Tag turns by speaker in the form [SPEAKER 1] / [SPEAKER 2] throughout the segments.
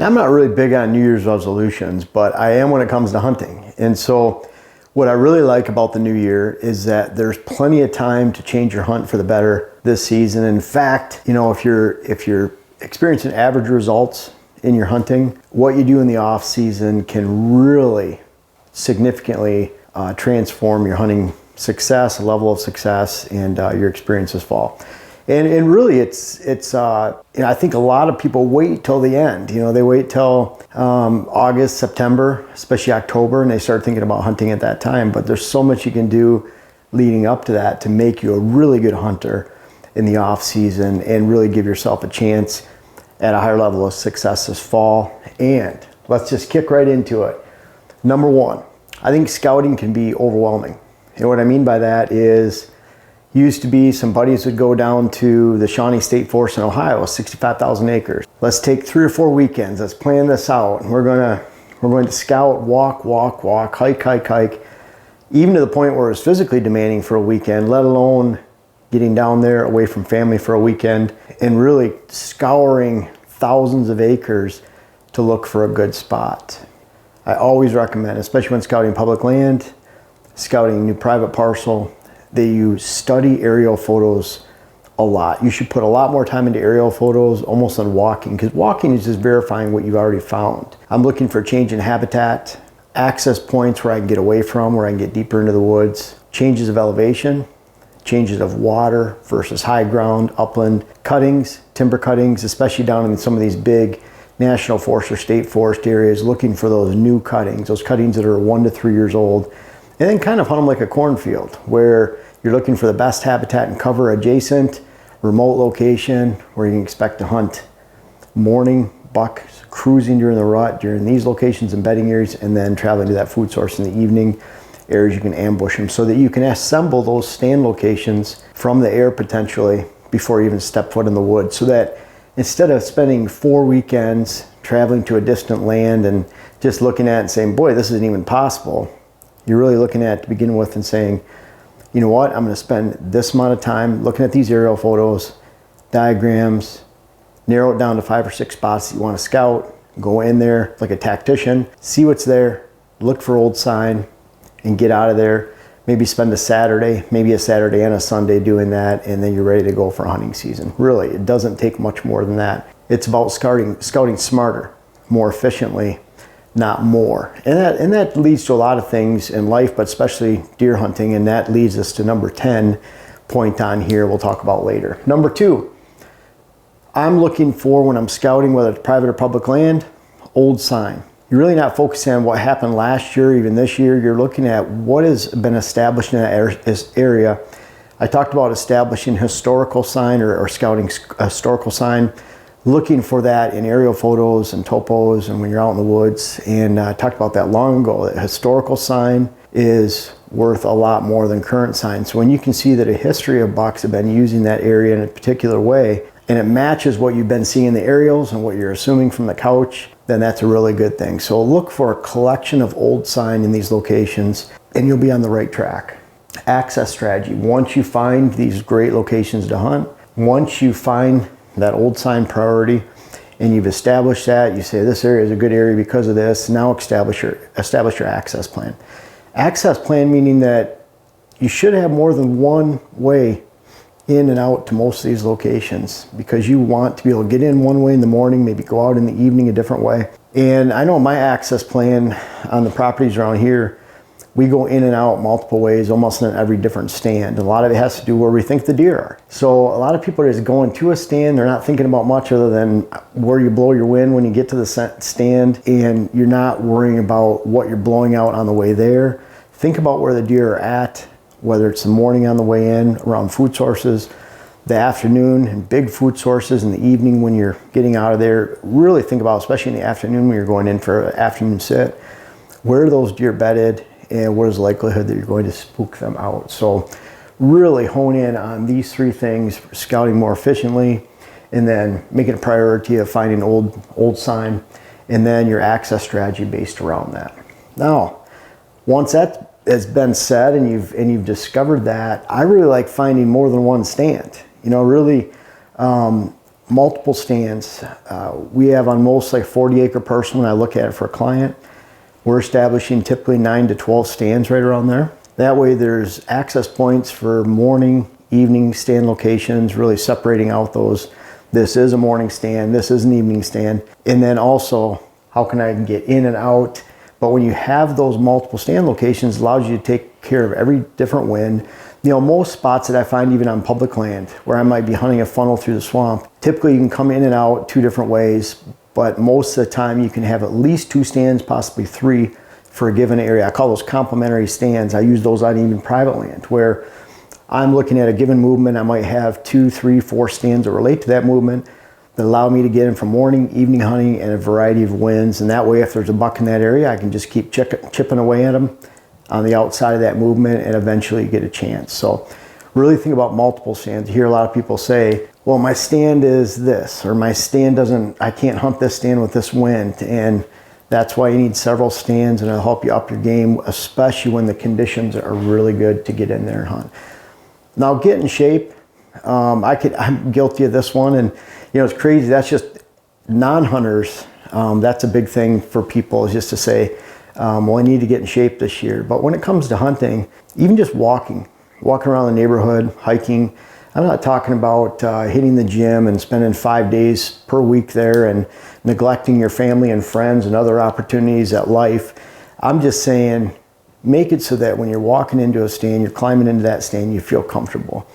[SPEAKER 1] Now, I'm not really big on New Year's resolutions, but I am when it comes to hunting. And so what I really like about the new year is that there's plenty of time to change your hunt for the better this season. In fact, you know, if you're experiencing average results in your hunting, what you do in the off season can really significantly transform your hunting success, level of success, and your experience this fall. And really, it's you know, I think a lot of people wait till the end. You know, they wait till August, September, especially October, and they start thinking about hunting at that time. But there's so much you can do leading up to that to make you a really good hunter in the off season and really give yourself a chance at a higher level of success this fall. And let's just kick right into it. Number one, I think scouting can be overwhelming. And what I mean by that is, used to be some buddies would go down to the Shawnee State Forest in Ohio, 65,000 acres. Let's take 3 or 4 weekends. Let's plan this out. We're going to scout, walk, hike, even to the point where it's physically demanding for a weekend, let alone getting down there away from family for a weekend and really scouring thousands of acres to look for a good spot. I always recommend, especially when scouting public land, scouting a new private parcel, that you study aerial photos a lot. You should put a lot more time into aerial photos almost than walking, because walking is just verifying what you've already found. I'm looking for change in habitat, access points where I can get away from, where I can get deeper into the woods, changes of elevation, changes of water versus high ground, upland, cuttings, timber cuttings, especially down in some of these big national forest or state forest areas, looking for those new cuttings, those cuttings that are 1 to 3 years old. And then kind of hunt them like a cornfield, where you're looking for the best habitat and cover adjacent, remote location, where you can expect to hunt morning buck cruising during the rut, during these locations and bedding areas, and then traveling to that food source in the evening, areas you can ambush them, so that you can assemble those stand locations from the air potentially before you even step foot in the woods. So that instead of spending 4 weekends traveling to a distant land and just looking at it and saying, boy, this isn't even possible, you're really looking at it to begin with and saying, you know what, I'm going to spend this amount of time looking at these aerial photos, diagrams, narrow it down to 5 or 6 spots that you want to scout, go in there like a tactician, see what's there, look for old sign, and get out of there. Maybe spend a Saturday, maybe a Saturday and a Sunday doing that, and then you're ready to go for hunting season. Really, it doesn't take much more than that. It's about scouting smarter, more efficiently, not more. And that leads to a lot of things in life, but especially deer hunting, and that leads us to number 10 point on here we'll talk about later. Number 2, I'm looking for, when I'm scouting, whether it's private or public land, old sign. You're really not focusing on what happened last year, even this year. You're looking at what has been established in that area. I talked about establishing historical sign or scouting historical sign, looking for that in aerial photos and topos and when you're out in the woods. And I talked about that long ago. That historical sign is worth a lot more than current sign. So when you can see that a history of bucks have been using that area in a particular way, and it matches what you've been seeing in the aerials and what you're assuming from the couch, then that's a really good thing. So look for a collection of old sign in these locations and you'll be on the right track. Access strategy. Once you find these great locations to hunt, once you find that old sign priority and you've established that, you say this area is a good area because of this, now establish your access plan. Access plan meaning that you should have more than one way in and out to most of these locations, because you want to be able to get in one way in the morning, maybe go out in the evening a different way. And I know my access plan on the properties around here, we go in and out multiple ways, almost in every different stand. A lot of it has to do where we think the deer are. So a lot of people are just going to a stand, they're not thinking about much other than where you blow your wind when you get to the stand, and you're not worrying about what you're blowing out on the way there. Think about where the deer are at, whether it's the morning on the way in around food sources, the afternoon and big food sources, in the evening when you're getting out of there. Really think about, especially in the afternoon when you're going in for an afternoon sit, where are those deer bedded and what is the likelihood that you're going to spook them out. So really hone in on these 3 things, scouting more efficiently, and then making a priority of finding old sign, and then your access strategy based around that. Now, once that has been said and you've discovered that, I really like finding more than one stand. You know, really multiple stands. We have on most like 40-acre parcel, when I look at it for a client, we're establishing typically 9 to 12 stands right around there. That way there's access points for morning, evening stand locations, really separating out those. This is a morning stand, this is an evening stand. And then also, how can I get in and out? But when you have those multiple stand locations, it allows you to take care of every different wind. You know, most spots that I find even on public land, where I might be hunting a funnel through the swamp, typically you can come in and out 2 different ways, but most of the time you can have at least 2 stands, possibly 3 for a given area. I call those complementary stands. I use those on even private land, where I'm looking at a given movement. I might have 2, 3, 4 stands that relate to that movement that allow me to get in for morning, evening hunting, and a variety of winds. And that way, if there's a buck in that area, I can just keep chipping away at them on the outside of that movement and eventually get a chance. So really think about multiple stands. You hear a lot of people say, well, my stand is this, or my stand doesn't, I can't hunt this stand with this wind. And that's why you need several stands, and it'll help you up your game, especially when the conditions are really good to get in there and hunt. Now, get in shape. I'm guilty of this one, and you know, it's crazy. That's just non-hunters. That's a big thing for people, is just to say, well, I need to get in shape this year. But when it comes to hunting, even just walking around the neighborhood, hiking, I'm not talking about hitting the gym and spending 5 days per week there and neglecting your family and friends and other opportunities at life. I'm just saying, make it so that when you're walking into a stand, you're climbing into that stand, you feel comfortable.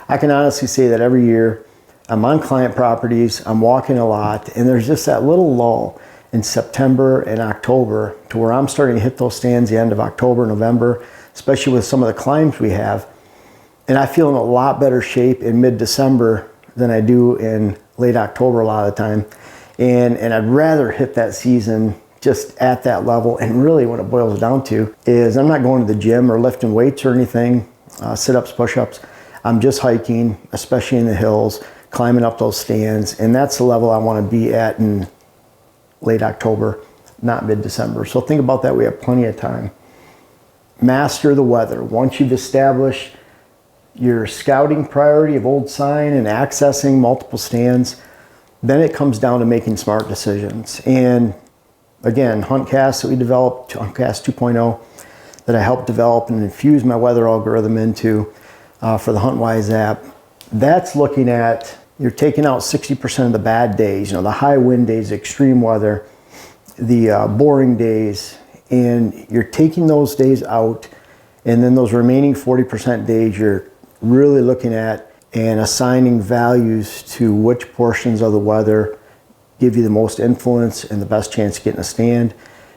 [SPEAKER 1] I can honestly say that every year I'm on client properties, I'm walking a lot, and there's just that little lull in September and October to where I'm starting to hit those stands the end of October, November, especially with some of the climbs we have. And I feel in a lot better shape in mid-December than I do in late October a lot of the time. And I'd rather hit that season just at that level. And really what it boils down to is I'm not going to the gym or lifting weights or anything, sit-ups, push-ups. I'm just hiking, especially in the hills, climbing up those stands. And that's the level I want to be at in late October, not mid-December. So think about that. We have plenty of time. Master the weather. Once you've established your scouting priority of old sign and accessing multiple stands, then it comes down to making smart decisions. And again, HuntCast that we developed, HuntCast 2.0, that I helped develop and infuse my weather algorithm into for the HuntWise app, that's looking at, you're taking out 60% of the bad days, you know, the high wind days, extreme weather, the boring days, and you're taking those days out, and then those remaining 40% days you're really looking at and assigning values to which portions of the weather give you the most influence and the best chance of getting a stand.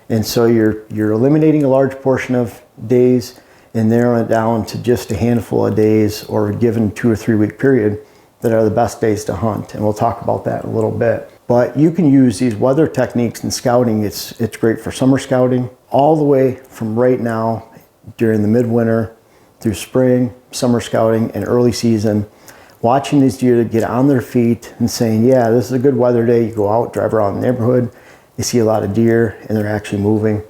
[SPEAKER 1] And so you're eliminating a large portion of days and narrowing it down to just a handful of days or a given 2 or 3 week period that are the best days to hunt. And we'll talk about that in a little bit. But you can use these weather techniques in scouting. It's great for summer scouting, all the way from right now during the midwinter through spring, summer scouting, and early season. Watching these deer get on their feet and saying, yeah, this is a good weather day. You go out, drive around the neighborhood, you see a lot of deer and they're actually moving.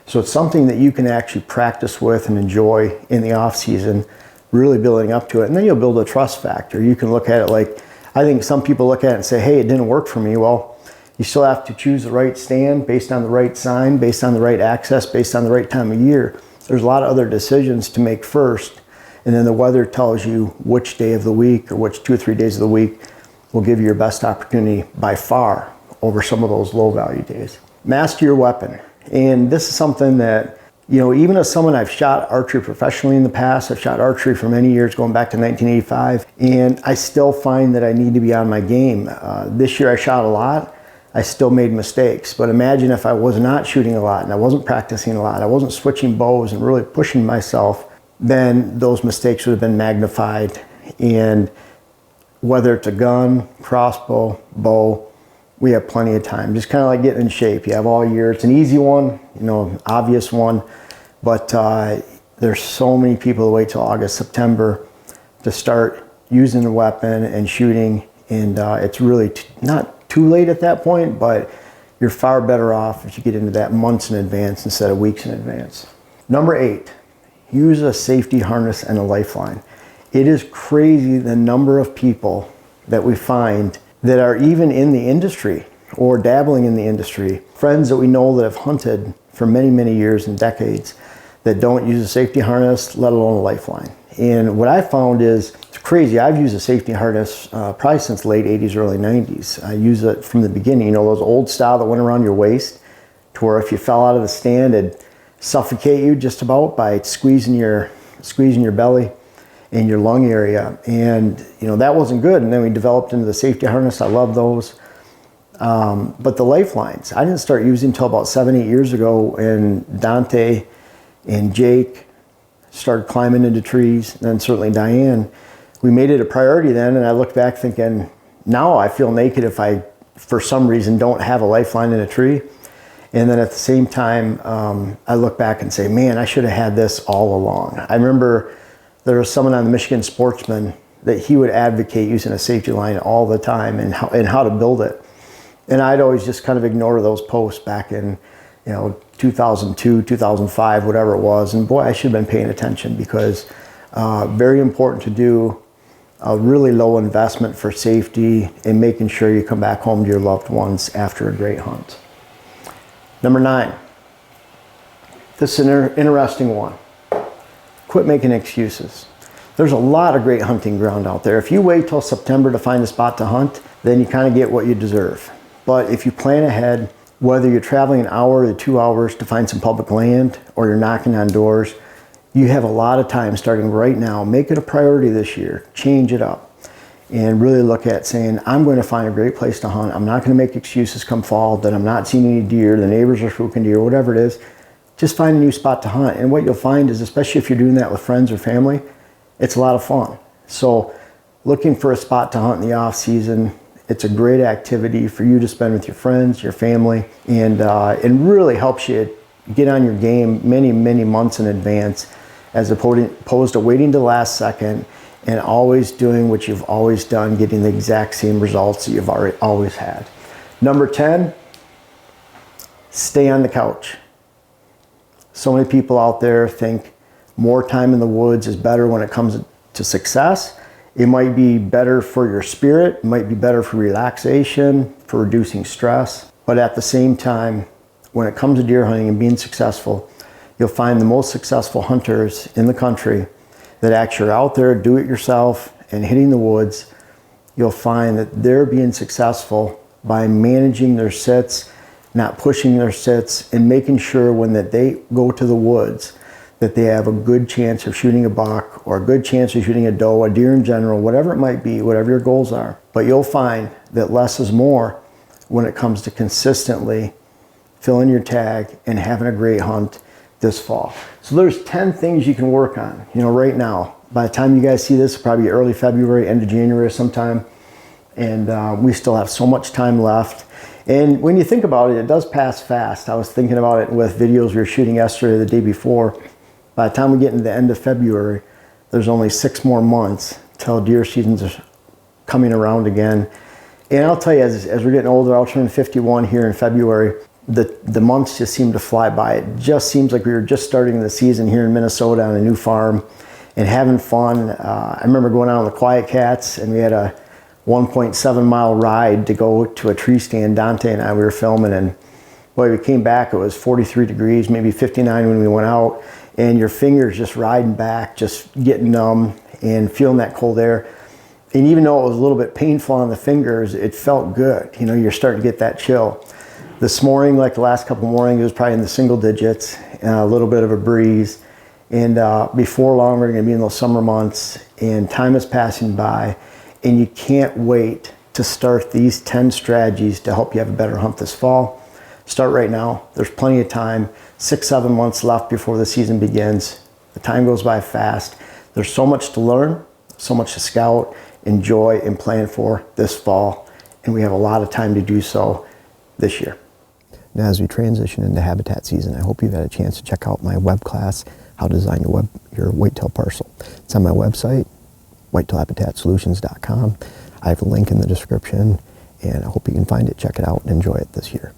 [SPEAKER 1] So it's something that you can actually practice with and enjoy in the off season, really building up to it. And then you'll build a trust factor. You can look at it like, I think some people look at it and say, hey, it didn't work for me. Well, you still have to choose the right stand based on the right sign, based on the right access, based on the right time of year. There's a lot of other decisions to make first. And then the weather tells you which day of the week or which 2 or 3 days of the week will give you your best opportunity by far over some of those low value days. Master your weapon. And this is something that, you know, even as someone, I've shot archery professionally in the past. I've shot archery for many years, going back to 1985. And I still find that I need to be on my game. This year I shot a lot. I still made mistakes. But imagine if I was not shooting a lot and I wasn't practicing a lot, I wasn't switching bows and really pushing myself, then those mistakes would have been magnified. And whether it's a gun, crossbow, bow, we have plenty of time. Just kind of like getting in shape. You have all year. It's an easy one, you know, obvious one, but there's so many people that wait till August, September to start using the weapon and shooting. And it's really not too late at that point, but you're far better off if you get into that months in advance instead of weeks in advance. Number 8, use a safety harness and a lifeline. It is crazy the number of people that we find that are even in the industry or dabbling in the industry, friends that we know that have hunted for many, many years and decades that don't use a safety harness, let alone a lifeline. And what I found is, it's crazy, I've used a safety harness probably since late 80s, early 90s. I use it from the beginning, you know, those old style that went around your waist to where if you fell out of the stand, it'd suffocate you just about by squeezing your belly and your lung area. And, you know, that wasn't good. And then we developed into the safety harness. I love those. But the lifelines, I didn't start using until about 7-8 years ago, and Dante and Jake started climbing into trees, and then certainly Diane. We made it a priority then, and I look back thinking, now I feel naked if I, for some reason, don't have a lifeline in a tree. And then at the same time, I look back and say, man, I should have had this all along. I remember there was someone on the Michigan Sportsman that he would advocate using a safety line all the time and how to build it. And I'd always just kind of ignore those posts back in, 2002, 2005, whatever it was. And boy, I should have been paying attention, because very important to do a really low investment for safety and making sure you come back home to your loved ones after a great hunt. Number 9, this is an interesting one. Quit making excuses. There's a lot of great hunting ground out there. If you wait till September to find a spot to hunt, then you kind of get what you deserve. But if you plan ahead, whether you're traveling an hour to 2 hours to find some public land, or you're knocking on doors, you have a lot of time starting right now. Make it a priority this year. Change it up. And really look at saying, I'm going to find a great place to hunt. I'm not going to make excuses come fall that I'm not seeing any deer, the neighbors are spooking deer, whatever it is. Just find a new spot to hunt. And what you'll find is, especially if you're doing that with friends or family, it's a lot of fun. So looking for a spot to hunt in the off season, it's a great activity for you to spend with your friends, your family, and really helps you get on your game many, many months in advance, as opposed to waiting to the last second and always doing what you've always done, getting the exact same results that you've always had. Number 10, stay on the couch. So many people out there think more time in the woods is better when it comes to success. It might be better for your spirit, it might be better for relaxation, for reducing stress. But at the same time, when it comes to deer hunting and being successful, you'll find the most successful hunters in the country that actually are out there, do it yourself, and hitting the woods. You'll find that they're being successful by managing their sits, not pushing their sits, and making sure when that they go to the woods that they have a good chance of shooting a buck, or a good chance of shooting a doe, a deer in general, whatever it might be, whatever your goals are. But you'll find that less is more when it comes to consistently filling your tag and having a great hunt this fall. So there's 10 things you can work on, right now. By the time you guys see this, probably early February, end of January sometime. And we still have so much time left. And when you think about it, it does pass fast. I was thinking about it with videos we were shooting yesterday, the day before. By the time we get into the end of February, there's only 6 more months till deer seasons are coming around again. And I'll tell you, as we're getting older, I'll turn 51 here in February. The months just seem to fly by. It just seems like we were just starting the season here in Minnesota on a new farm and having fun. I remember going out on the Quiet Cats, and we had a 1.7 mile ride to go to a tree stand. Dante and I, we were filming, and boy, we came back, it was 43 degrees, maybe 59 when we went out, and your fingers just riding back, just getting numb and feeling that cold air. And even though it was a little bit painful on the fingers, it felt good. You're starting to get that chill. This morning, like the last couple mornings, it was probably in the single digits, a little bit of a breeze. And before long, we're going to be in those summer months, and time is passing by, and you can't wait to start these 10 strategies to help you have a better hunt this fall. Start right now. There's plenty of time. 6-7 months left before the season begins. The time goes by fast. There's so much to learn, so much to scout, enjoy, and plan for this fall. And we have a lot of time to do so this year. Now, as we transition into habitat season, I hope you've had a chance to check out my web class, How to Design Your Whitetail Parcel. It's on my website, whitetailhabitatsolutions.com. I have a link in the description, and I hope you can find it, check it out, and enjoy it this year.